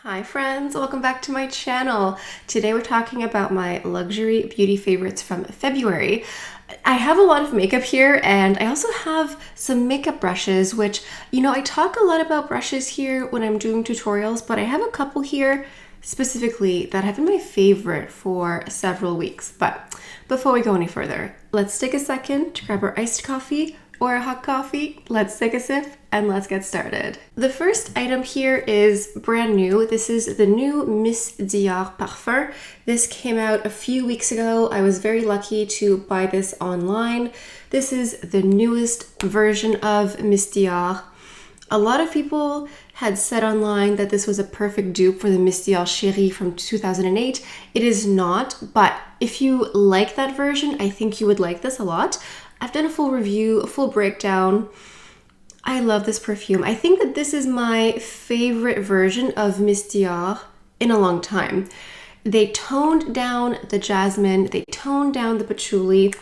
Hi friends, welcome back to my channel. Today we're talking about my luxury beauty favorites from February. I have a lot of makeup here and I also have some makeup brushes, which, I talk a lot about brushes here when I'm doing tutorials, but I have a couple here specifically that have been my favorite for several weeks. But before we go any further, let's take a second to grab our iced coffee or a hot coffee. Let's take a sip and let's get started. The first item here is brand new. This is the new Miss Dior parfum. This came out a few weeks ago. I was very lucky to buy this online. This is the newest version of Miss Dior. A lot of people had said online that this was a perfect dupe for the Miss Dior Chérie from 2008. It is not, but if you like that version, I think you would like this a lot. I've done a full review, a full breakdown. I love this perfume. I think that this is my favorite version of Miss Dior in a long time. They toned down the jasmine, they toned down the patchouli,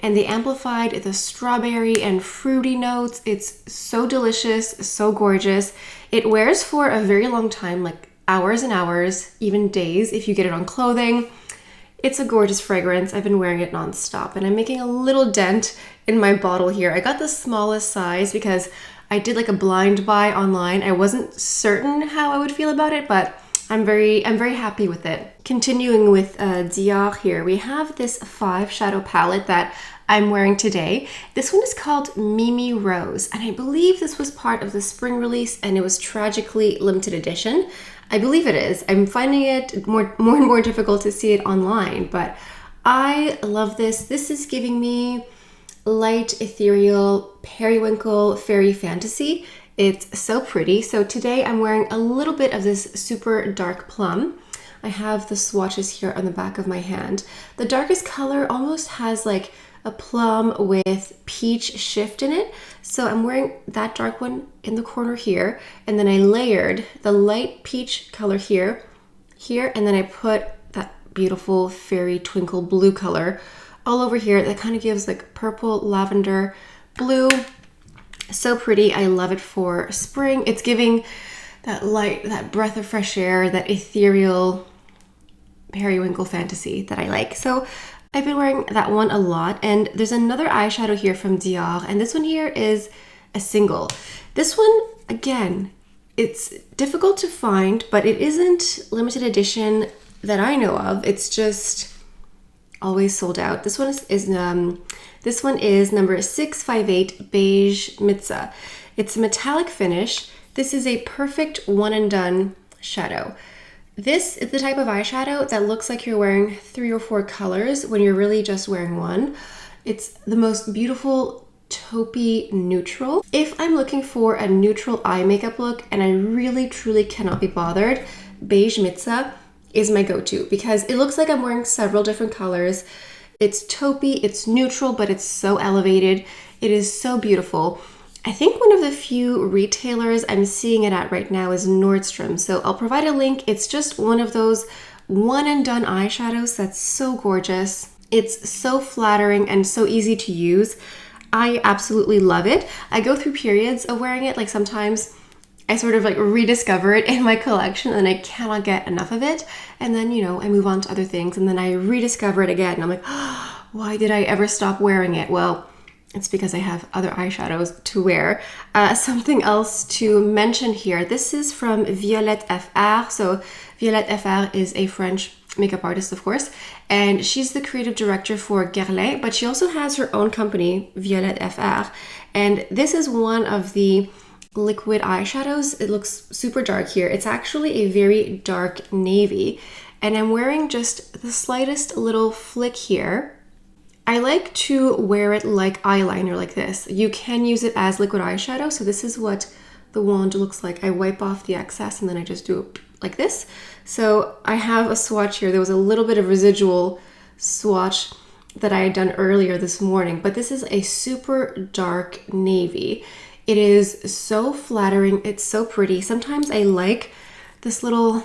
and they amplified the strawberry and fruity notes. It's so delicious, so gorgeous. It wears for a very long time, like hours and hours, even days if you get it on clothing. It's a gorgeous fragrance. I've been wearing it nonstop and I'm making a little dent in my bottle here. I got the smallest size because I did like a blind buy online. I wasn't certain how I would feel about it, but I'm very happy with it. Continuing with Dior here, we have this 5 shadow palette that I'm wearing today. This one is called Mimi Rose, and I believe this was part of the spring release and it was tragically limited edition. I believe it is. I'm finding it more and more difficult to see it online, but I love this. This is giving me light, ethereal, periwinkle, fairy fantasy. It's so pretty. So today I'm wearing a little bit of this super dark plum. I have the swatches here on the back of my hand. The darkest color almost has like a plum with peach shift in it. So I'm wearing that dark one in the corner here. And then I layered the light peach color here, and then I put that beautiful fairy twinkle blue color all over here. That kind of gives like purple, lavender, blue. So pretty. I love it for spring. It's giving that light, that breath of fresh air, that ethereal periwinkle fantasy that I like. So I've been wearing that one a lot, and there's another eyeshadow here from Dior, and this one here is a single. This one, again, it's difficult to find, but it isn't limited edition that I know of. It's just always sold out. This one is number 658 Beige Mitza. It's a metallic finish. This is a perfect one and done shadow. This is the type of eyeshadow that looks like you're wearing 3 or 4 colors when you're really just wearing one. It's the most beautiful taupey neutral. If I'm looking for a neutral eye makeup look and I really truly cannot be bothered, Beige Mitza is my go-to because it looks like I'm wearing several different colors. It's taupey, it's neutral, but it's so elevated. It is so beautiful. I think one of the few retailers I'm seeing it at right now is Nordstrom. So I'll provide a link. It's just one of those one and done eyeshadows that's so gorgeous. It's so flattering and so easy to use. I absolutely love it. I go through periods of wearing it. Like sometimes I sort of like rediscover it in my collection and I cannot get enough of it. And then, I move on to other things and then I rediscover it again. And I'm like, oh, why did I ever stop wearing it? Well, it's because I have other eyeshadows to wear. Something else to mention here. This is from Violette FR. So Violette FR is a French makeup artist, of course, and she's the creative director for Guerlain, but she also has her own company, Violette FR. And this is one of the liquid eyeshadows. It looks super dark here. It's actually a very dark navy, and I'm wearing just the slightest little flick here. I like to wear it like eyeliner like this. You can use it as liquid eyeshadow. So this is what the wand looks like. I wipe off the excess and then I just do it like this. So I have a swatch here. There was a little bit of residual swatch that I had done earlier this morning, but this is a super dark navy. It is so flattering. It's so pretty. Sometimes I like this little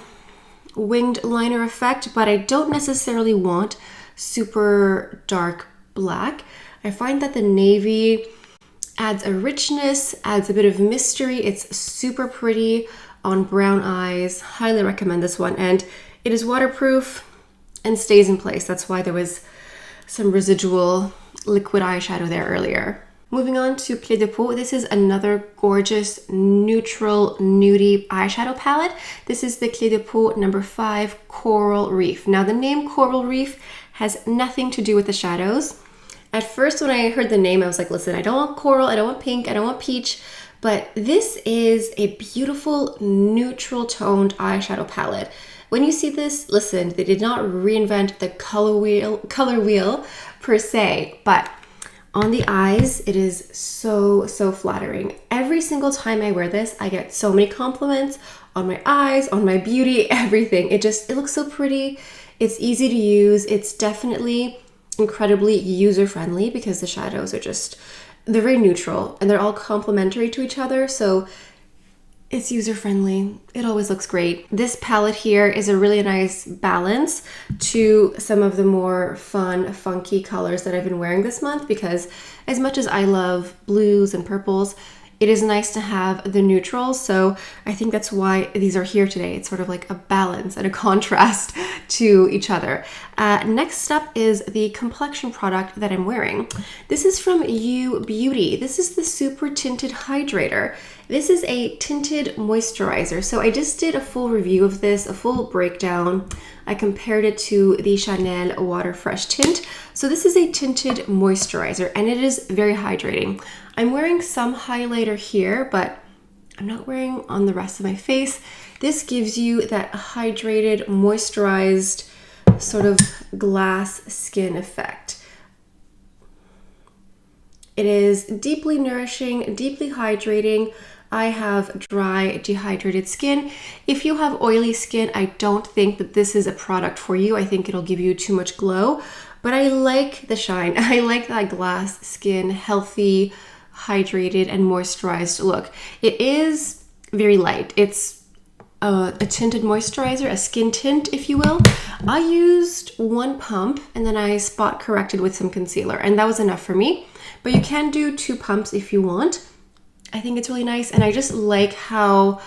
winged liner effect, but I don't necessarily want super dark black. I find that the navy adds a richness, adds a bit of mystery. It's super pretty. on brown eyes. Highly recommend this one. And it is waterproof and stays in place. That's why there was some residual liquid eyeshadow there earlier. Moving on to Clé de Peau. This is another gorgeous neutral nudie eyeshadow palette. This is the Clé de Peau number 5 Coral Reef. Now the name Coral Reef has nothing to do with the shadows. At first when I heard the name, I was like, listen, I don't want coral, I don't want pink, I don't want peach, but this is a beautiful neutral toned eyeshadow palette. When you see this, listen, they did not reinvent the color wheel per se, but on the eyes, it is so flattering. Every single time I wear this, I get so many compliments on my eyes, on my beauty, everything. It looks so pretty. It's easy to use. It's definitely incredibly user-friendly because the shadows are they're very neutral and they're all complementary to each other. So it's user-friendly. It always looks great. This palette here is a really nice balance to some of the more fun, funky colors that I've been wearing this month, because as much as I love blues and purples, it is nice to have the neutrals. So I think that's why these are here today. It's sort of like a balance and a contrast to each other. Next up is the Complexion product that I'm wearing. This is from You Beauty. This is the Super Tinted Hydrator. This is a tinted moisturizer. So I just did a full review of this, a full breakdown. I compared it to the Chanel Water Fresh tint. So this is a tinted moisturizer and it is very hydrating. I'm wearing some highlighter here, but I'm not wearing on the rest of my face. This gives you that hydrated, moisturized, sort of glass skin effect. It is deeply nourishing, deeply hydrating. I have dry, dehydrated skin. If you have oily skin, I don't think that this is a product for you. I think it'll give you too much glow, but I like the shine. I like that glass skin, healthy, hydrated, and moisturized look. It is very light. It's a tinted moisturizer, a skin tint, if you will. I used one pump and then I spot corrected with some concealer, and that was enough for me. But you can do 2 pumps if you want. I think it's really nice, and I just like how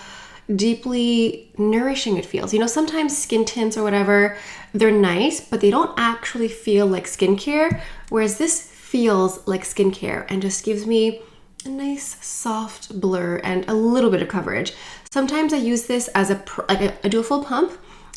deeply nourishing it feels. You know, sometimes skin tints or whatever, they're nice, but they don't actually feel like skincare, whereas this feels like skincare and just gives me a nice soft blur and a little bit of coverage. Sometimes I use this as I do a full pump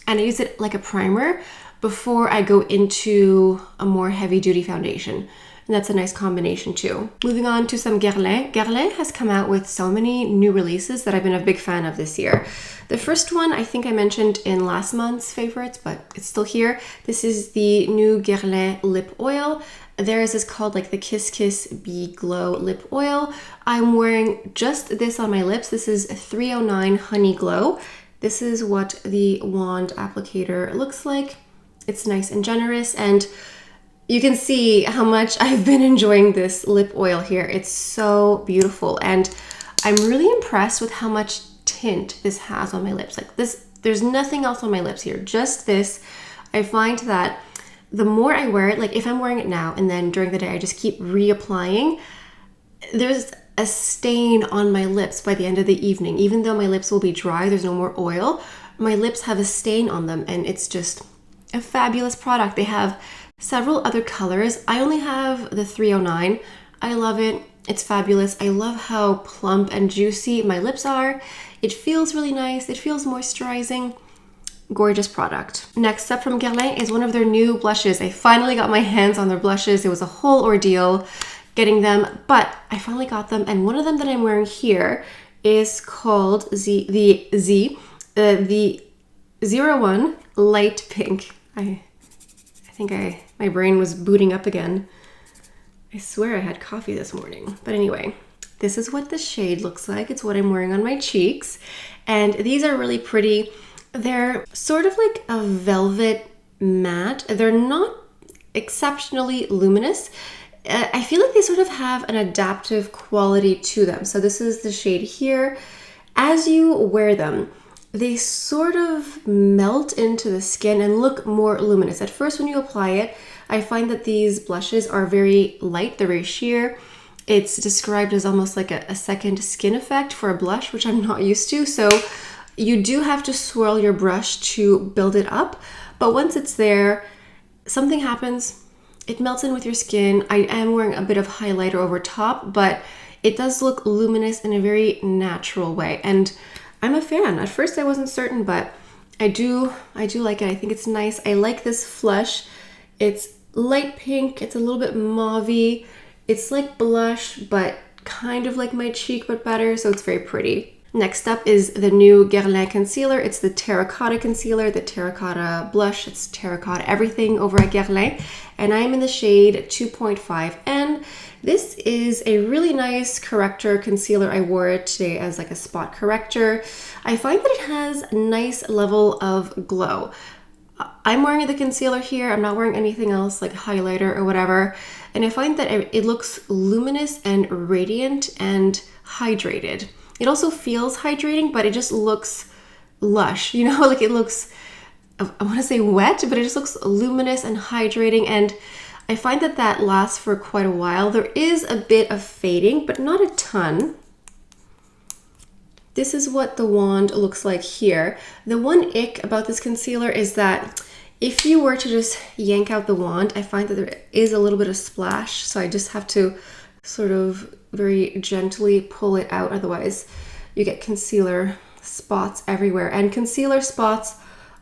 and I use it like a primer before I go into a more heavy duty foundation. And that's a nice combination too. Moving on to some Guerlain. Guerlain has come out with so many new releases that I've been a big fan of this year. The first one I think I mentioned in last month's favorites, but it's still here. This is the new Guerlain lip oil. Theirs is called like the Kiss Kiss Be Glow lip oil. I'm wearing just this on my lips. This is 309 Honey Glow. This is what the wand applicator looks like. It's nice and generous, and you can see how much I've been enjoying this lip oil here. It's so beautiful, and I'm really impressed with how much tint this has on my lips. Like this, there's nothing else on my lips here, just this. I find that the more I wear it, like if I'm wearing it now and then during the day I just keep reapplying, there's a stain on my lips by the end of the evening. Even though my lips will be dry, there's no more oil, my lips have a stain on them, and it's just a fabulous product. They have several other colors. I only have the 309. I love it. It's fabulous. I love how plump and juicy my lips are. It feels really nice. It feels moisturizing. Gorgeous product. Next up from Guerlain is one of their new blushes. I finally got my hands on their blushes. It was a whole ordeal getting them, but I finally got them. And one of them that I'm wearing here is called the 01 Light Pink. I think my brain was booting up again. I swear I had coffee this morning. But anyway, this is what the shade looks like. It's what I'm wearing on my cheeks. And these are really pretty. They're sort of like a velvet matte. They're not exceptionally luminous. I feel like they sort of have an adaptive quality to them. So this is the shade here. As you wear them, they sort of melt into the skin and look more luminous. At first, when you apply it, I find that these blushes are very light, they're very sheer. It's described as almost like a second skin effect for a blush, which I'm not used to. So You do have to swirl your brush to build it up, but once it's there, something happens. It melts in with your skin. I am wearing a bit of highlighter over top, but it does look luminous in a very natural way. And I'm a fan. At first I wasn't certain, but I do like it. I think it's nice. I like this flush. It's light pink. It's a little bit mauve-y. It's like blush, but kind of like my cheek, but better. So it's very pretty. Next up is the new Guerlain concealer. It's the terracotta concealer, the terracotta blush. It's terracotta everything over at Guerlain. And I'm in the shade 2.5N. This is a really nice corrector concealer. I wore it today as like a spot corrector. I find that it has a nice level of glow. I'm wearing the concealer here. I'm not wearing anything else like highlighter or whatever. And I find that it looks luminous and radiant and hydrated. It also feels hydrating, but it just looks lush, you know, like it looks, I want to say wet, but it just looks luminous and hydrating. And I find that that lasts for quite a while. There is a bit of fading, but not a ton. This is what the wand looks like here. The one ick about this concealer is that if you were to just yank out the wand, I find that there is a little bit of splash. So I just have to sort of very gently pull it out. Otherwise you get concealer spots everywhere. And concealer spots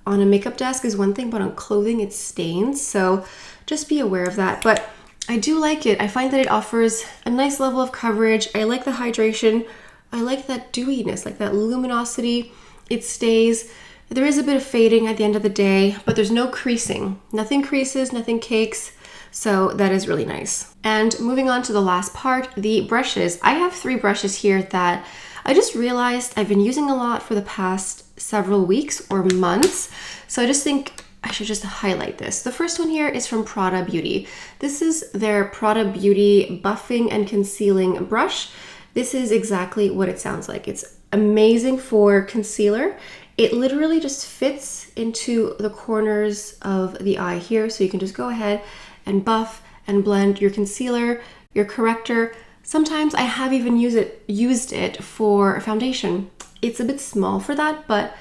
on a makeup desk is one thing, but on clothing it stains. So just be aware of that. But I do like it. I find that it offers a nice level of coverage. I like the hydration. I like that dewiness, like that luminosity. It stays. There is a bit of fading at the end of the day, but there's no creasing. Nothing creases, nothing cakes. So that is really nice. And moving on to the last part, the brushes. I have 3 brushes here that I just realized I've been using a lot for the past several weeks or months. So I just think I should just highlight this. The first one here is from Prada Beauty. This is their Prada Beauty Buffing and Concealing Brush. This is exactly what it sounds like. It's amazing for concealer. It literally just fits into the corners of the eye here. So you can just go ahead and buff and blend your concealer, your corrector. Sometimes I have even used it for foundation. It's a bit small for that, but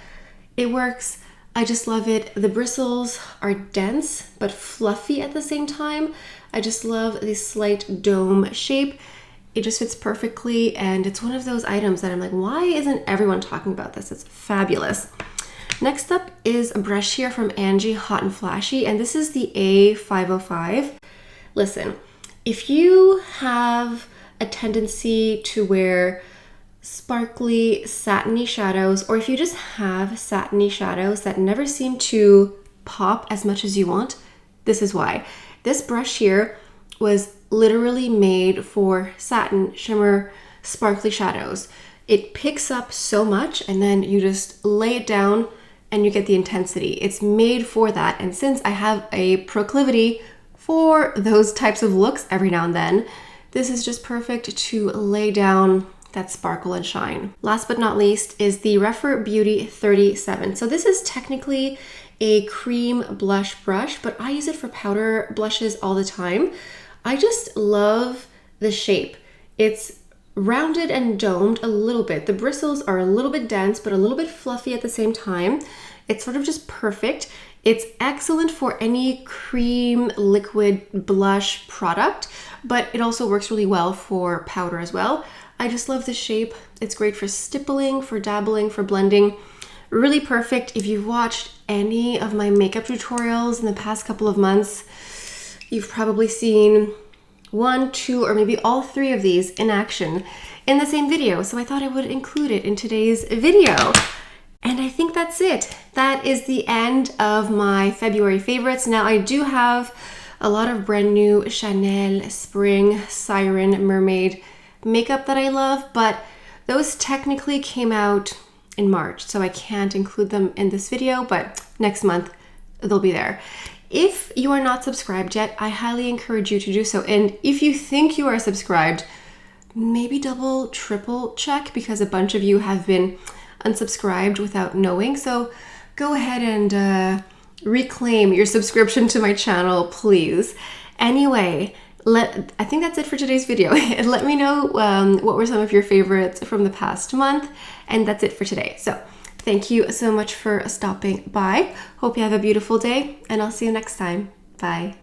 it works. I just love it. The bristles are dense but fluffy at the same time. I just love this slight dome shape. It just fits perfectly, and it's one of those items that I'm like, why isn't everyone talking about this? It's fabulous. Next up is a brush here from Angie, Hot and Flashy, and this is the A505. Listen, if you have a tendency to wear sparkly, satiny shadows, or if you just have satiny shadows that never seem to pop as much as you want, this is why. This brush here was literally made for satin, shimmer, sparkly shadows. It picks up so much, and then you just lay it down and you get the intensity. It's made for that. And since I have a proclivity for those types of looks every now and then, this is just perfect to lay down that sparkle and shine. Last but not least is the Refer Beauty 37. So this is technically a cream blush brush, but I use it for powder blushes all the time. I just love the shape. It's rounded and domed a little bit. The bristles are a little bit dense, but a little bit fluffy at the same time. It's sort of just perfect. It's excellent for any cream liquid blush product, but it also works really well for powder as well. I just love the shape. It's great for stippling, for dabbling, for blending. Really perfect. If you've watched any of my makeup tutorials in the past couple of months, you've probably seen 1, 2, or maybe all 3 of these in action in the same video. So I thought I would include it in today's video. And I think that's it. That is the end of my February favorites. Now I do have a lot of brand new Chanel, Spring, Siren, Mermaid makeup that I love, but those technically came out in March, so I can't include them in this video, but next month they'll be there. If you are not subscribed yet, I highly encourage you to do so. And if you think you are subscribed, maybe double, triple check, because a bunch of you have been unsubscribed without knowing. So go ahead and reclaim your subscription to my channel, please. Anyway, I think that's it for today's video. Let me know what were some of your favorites from the past month, and that's it for today. So Thank you so much for stopping by. Hope you have a beautiful day, and I'll see you next time. Bye.